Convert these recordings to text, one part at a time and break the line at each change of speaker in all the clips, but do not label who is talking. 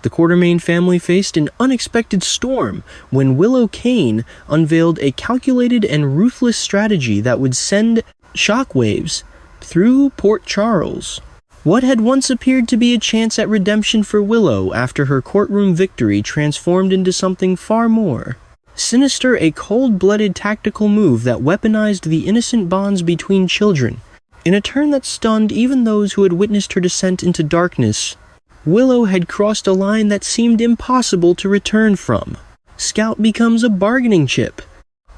The Quartermain family faced an unexpected storm when Willow Kane unveiled a calculated and ruthless strategy that would send shockwaves through Port Charles. What had once appeared to be a chance at redemption for Willow after her courtroom victory transformed into something far more sinister, a cold-blooded tactical move that weaponized the innocent bonds between children. In a turn that stunned even those who had witnessed her descent into darkness, Willow had crossed a line that seemed impossible to return from. Scout becomes a bargaining chip.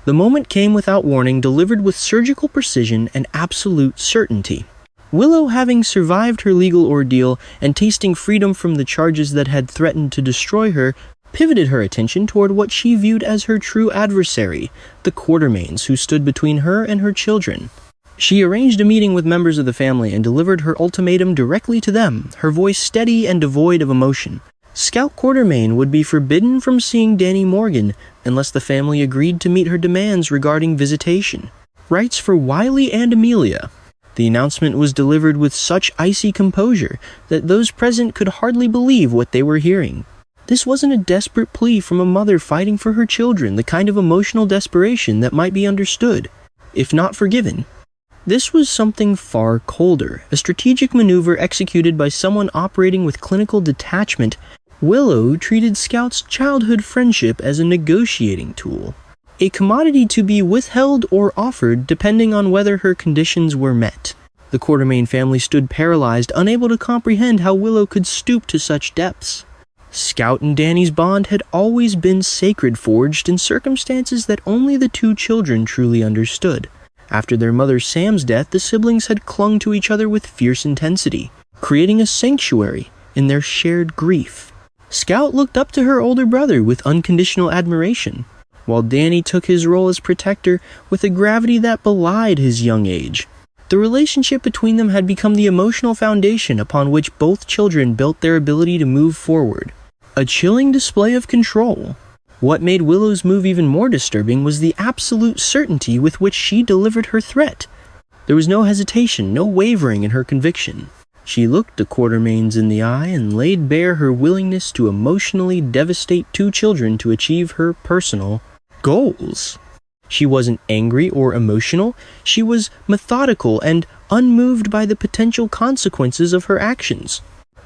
The moment came without warning, delivered with surgical precision and absolute certainty. Willow, having survived her legal ordeal and tasting freedom from the charges that had threatened to destroy her, pivoted her attention toward what she viewed as her true adversary, the Quartermains, who stood between her and her children. She arranged a meeting with members of the family and delivered her ultimatum directly to them, her voice steady and devoid of emotion. Scout Quartermain would be forbidden from seeing Danny Morgan unless the family agreed to meet her demands regarding visitation. Rights for Wiley and Amelia. The announcement was delivered with such icy composure that those present could hardly believe what they were hearing. This wasn't a desperate plea from a mother fighting for her children, the kind of emotional desperation that might be understood, if not forgiven. This was something far colder, a strategic maneuver executed by someone operating with clinical detachment. Willow treated Scout's childhood friendship as a negotiating tool, a commodity to be withheld or offered depending on whether her conditions were met. The Quartermain family stood paralyzed, unable to comprehend how Willow could stoop to such depths. Scout and Danny's bond had always been sacred, forged in circumstances that only the two children truly understood. After their mother Sam's death, the siblings had clung to each other with fierce intensity, creating a sanctuary in their shared grief. Scout looked up to her older brother with unconditional admiration, while Danny took his role as protector with a gravity that belied his young age. The relationship between them had become the emotional foundation upon which both children built their ability to move forward. A chilling display of control. What made Willow's move even more disturbing was the absolute certainty with which she delivered her threat. There was no hesitation, no wavering in her conviction. She looked the Quartermains in the eye and laid bare her willingness to emotionally devastate two children to achieve her personal goals. She wasn't angry or emotional. She was methodical and unmoved by the potential consequences of her actions.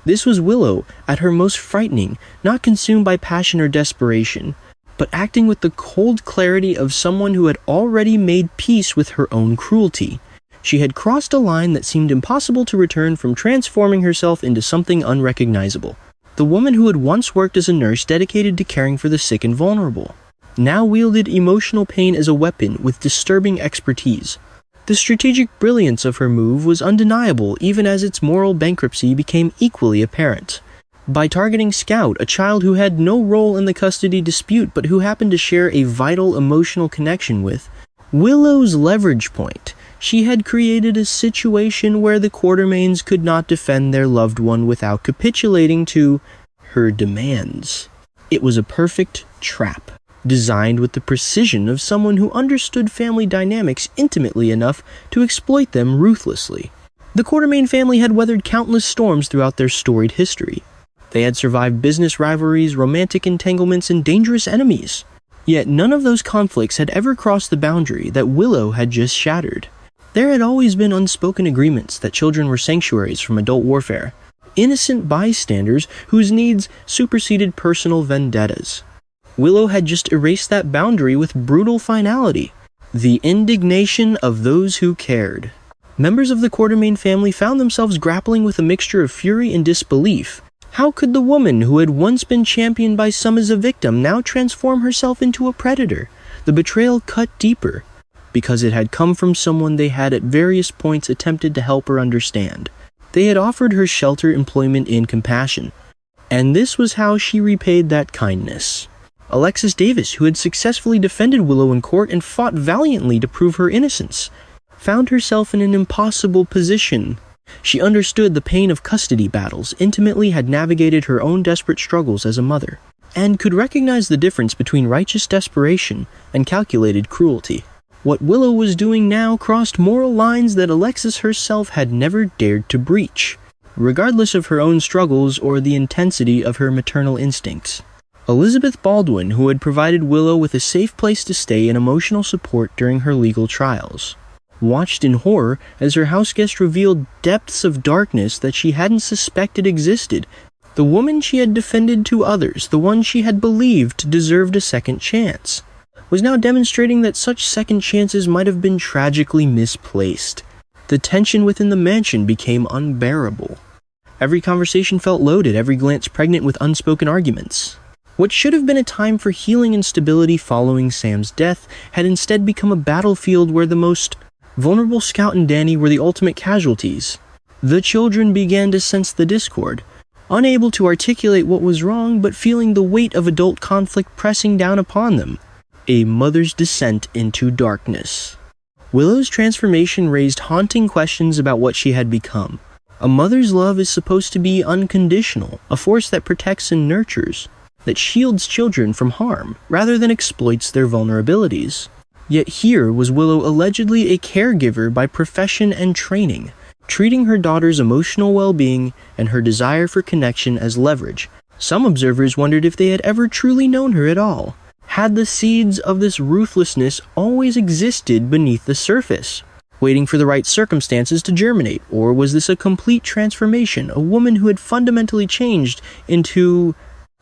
This was Willow at her most frightening, not consumed by passion or desperation, but acting with the cold clarity of someone who had already made peace with her own cruelty. She had crossed a line that seemed impossible to return from, transforming herself into something unrecognizable. The woman who had once worked as a nurse dedicated to caring for the sick and vulnerable now wielded emotional pain as a weapon with disturbing expertise. The strategic brilliance of her move was undeniable, even as its moral bankruptcy became equally apparent. By targeting Scout, a child who had no role in the custody dispute but who happened to share a vital emotional connection with Willow's leverage point, she had created a situation where the Quartermains could not defend their loved one without capitulating to her demands. It was a perfect trap, designed with the precision of someone who understood family dynamics intimately enough to exploit them ruthlessly. The Quartermain family had weathered countless storms throughout their storied history. They had survived business rivalries, romantic entanglements, and dangerous enemies. Yet none of those conflicts had ever crossed the boundary that Willow had just shattered. There had always been unspoken agreements that children were sanctuaries from adult warfare, innocent bystanders whose needs superseded personal vendettas. Willow had just erased that boundary with brutal finality. The indignation of those who cared. Members of the Quartermain family found themselves grappling with a mixture of fury and disbelief. How could the woman who had once been championed by some as a victim now transform herself into a predator? The betrayal cut deeper, because it had come from someone they had at various points attempted to help her understand. They had offered her shelter, employment, and compassion. And this was how she repaid that kindness. Alexis Davis, who had successfully defended Willow in court and fought valiantly to prove her innocence, found herself in an impossible position. She understood the pain of custody battles, intimately had navigated her own desperate struggles as a mother, and could recognize the difference between righteous desperation and calculated cruelty. What Willow was doing now crossed moral lines that Alexis herself had never dared to breach. regardless of her own struggles or the intensity of her maternal instincts. Elizabeth Baldwin, who had provided Willow with a safe place to stay and emotional support during her legal trials, watched in horror as her houseguest revealed depths of darkness that she hadn't suspected existed. The woman she had defended to others, the one she had believed deserved a second chance, was now demonstrating that such second chances might have been tragically misplaced. The tension within the mansion became unbearable. Every conversation felt loaded, every glance pregnant with unspoken arguments. What should have been a time for healing and stability following Sam's death had instead become a battlefield where the most vulnerable Scout and Danny were the ultimate casualties. The children began to sense the discord, unable to articulate what was wrong but feeling the weight of adult conflict pressing down upon them. A mother's descent into darkness. Willow's transformation raised haunting questions about what she had become. A mother's love is supposed to be unconditional, a force that protects and nurtures, that shields children from harm, rather than exploits their vulnerabilities. Yet here was Willow allegedly a caregiver by profession and training, treating her daughter's emotional well-being and her desire for connection as leverage. Some observers wondered if they had ever truly known her at all. Had the seeds of this ruthlessness always existed beneath the surface, waiting for the right circumstances to germinate, or was this a complete transformation, a woman who had fundamentally changed into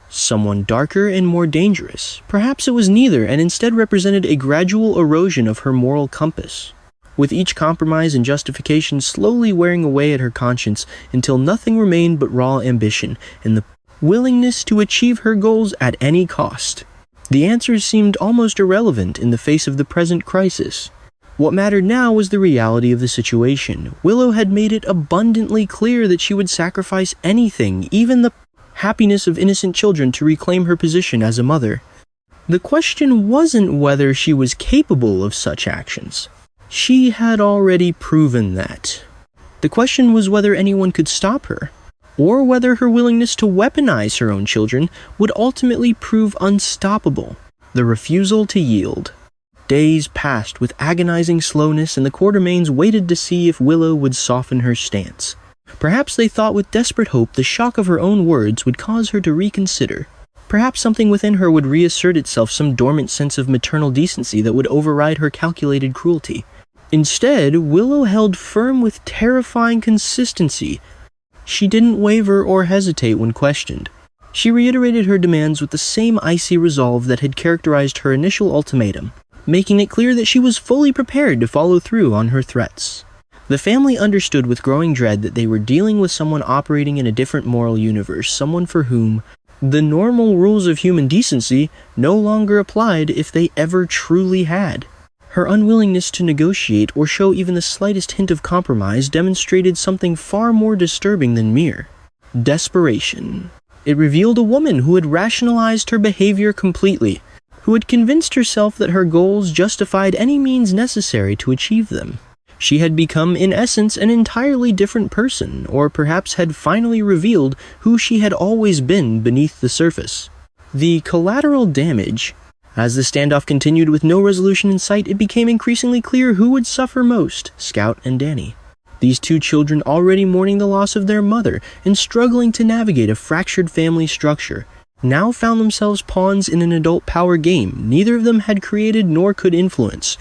someone darker and more dangerous? Perhaps it was neither, and instead represented a gradual erosion of her moral compass, with each compromise and justification slowly wearing away at her conscience until nothing remained but raw ambition and the willingness to achieve her goals at any cost. The answers seemed almost irrelevant in the face of the present crisis. What mattered now was the reality of the situation. Willow had made it abundantly clear that she would sacrifice anything, even the happiness of innocent children, to reclaim her position as a mother. The question wasn't whether she was capable of such actions. She had already proven that. The question was whether anyone could stop her, or whether her willingness to weaponize her own children would ultimately prove unstoppable. The refusal to yield. Days passed with agonizing slowness, and the Quartermaines waited to see if Willow would soften her stance. Perhaps they thought with desperate hope the shock of her own words would cause her to reconsider. Perhaps something within her would reassert itself, some dormant sense of maternal decency that would override her calculated cruelty. Instead, Willow held firm with terrifying consistency. She didn't waver or hesitate when questioned. She reiterated her demands with the same icy resolve that had characterized her initial ultimatum, making it clear that she was fully prepared to follow through on her threats. The family understood with growing dread that they were dealing with someone operating in a different moral universe, someone for whom the normal rules of human decency no longer applied if they ever truly had. Her unwillingness to negotiate or show even the slightest hint of compromise demonstrated something far more disturbing than mere desperation. It revealed a woman who had rationalized her behavior completely, who had convinced herself that her goals justified any means necessary to achieve them. She had become, in essence, an entirely different person, or perhaps had finally revealed who she had always been beneath the surface. The collateral damage. As the standoff continued with no resolution in sight, it became increasingly clear who would suffer most, Scout and Danny. These two children, already mourning the loss of their mother and struggling to navigate a fractured family structure, now found themselves pawns in an adult power game neither of them had created nor could influence.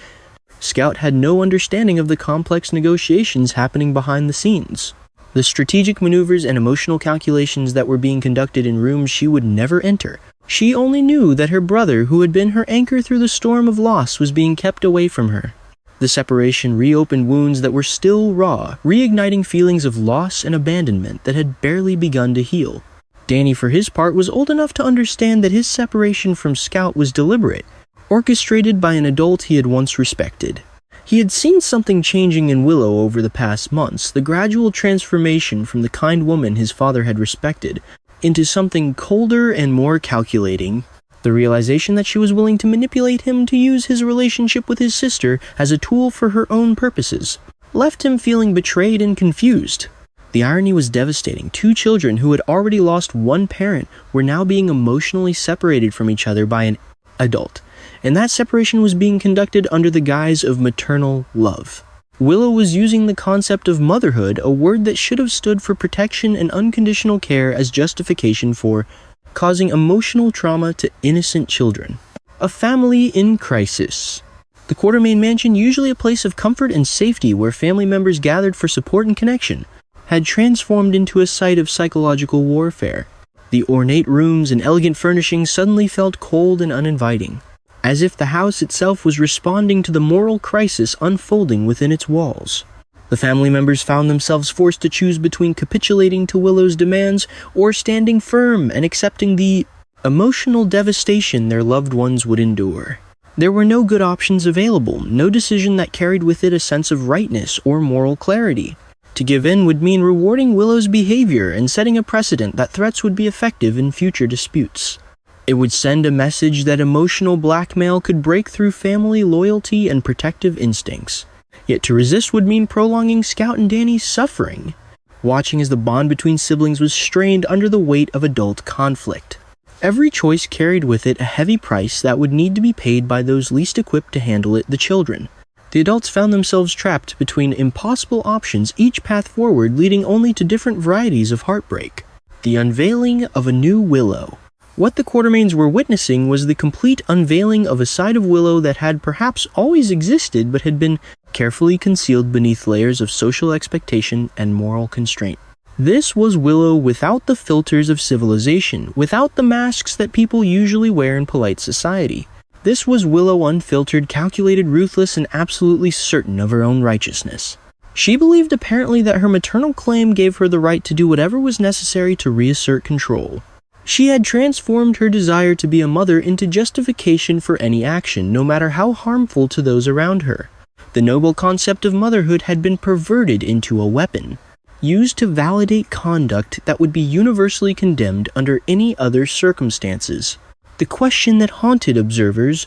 Scout had no understanding of the complex negotiations happening behind the scenes, the strategic maneuvers and emotional calculations that were being conducted in rooms she would never enter. She only knew that her brother, who had been her anchor through the storm of loss, was being kept away from her. The separation reopened wounds that were still raw, reigniting feelings of loss and abandonment that had barely begun to heal. Danny, for his part, was old enough to understand that his separation from Scout was deliberate, orchestrated by an adult he had once respected. He had seen something changing in Willow over the past months, the gradual transformation from the kind woman his father had respected into something colder and more calculating. The realization that she was willing to manipulate him to use his relationship with his sister as a tool for her own purposes left him feeling betrayed and confused. The irony was devastating. Two children who had already lost one parent were now being emotionally separated from each other by an adult, and that separation was being conducted under the guise of maternal love. Willow was using the concept of motherhood, a word that should have stood for protection and unconditional care, as justification for causing emotional trauma to innocent children. A family in crisis. The Quartermaine Mansion, usually a place of comfort and safety where family members gathered for support and connection, had transformed into a site of psychological warfare. The ornate rooms and elegant furnishings suddenly felt cold and uninviting, as if the house itself was responding to the moral crisis unfolding within its walls. The family members found themselves forced to choose between capitulating to Willow's demands or standing firm and accepting the emotional devastation their loved ones would endure. There were no good options available, no decision that carried with it a sense of rightness or moral clarity. To give in would mean rewarding Willow's behavior and setting a precedent that threats would be effective in future disputes. It would send a message that emotional blackmail could break through family loyalty and protective instincts. Yet to resist would mean prolonging Scout and Danny's suffering, watching as the bond between siblings was strained under the weight of adult conflict. Every choice carried with it a heavy price that would need to be paid by those least equipped to handle it, the children. The adults found themselves trapped between impossible options, each path forward leading only to different varieties of heartbreak. The unveiling of a new Willow. What the Quartermaines were witnessing was the complete unveiling of a side of Willow that had perhaps always existed but had been carefully concealed beneath layers of social expectation and moral constraint. This was Willow without the filters of civilization, without the masks that people usually wear in polite society. This was Willow unfiltered, calculated, ruthless, and absolutely certain of her own righteousness. She believed apparently that her maternal claim gave her the right to do whatever was necessary to reassert control. She had transformed her desire to be a mother into justification for any action, no matter how harmful to those around her. The noble concept of motherhood had been perverted into a weapon, used to validate conduct that would be universally condemned under any other circumstances. The question that haunted observers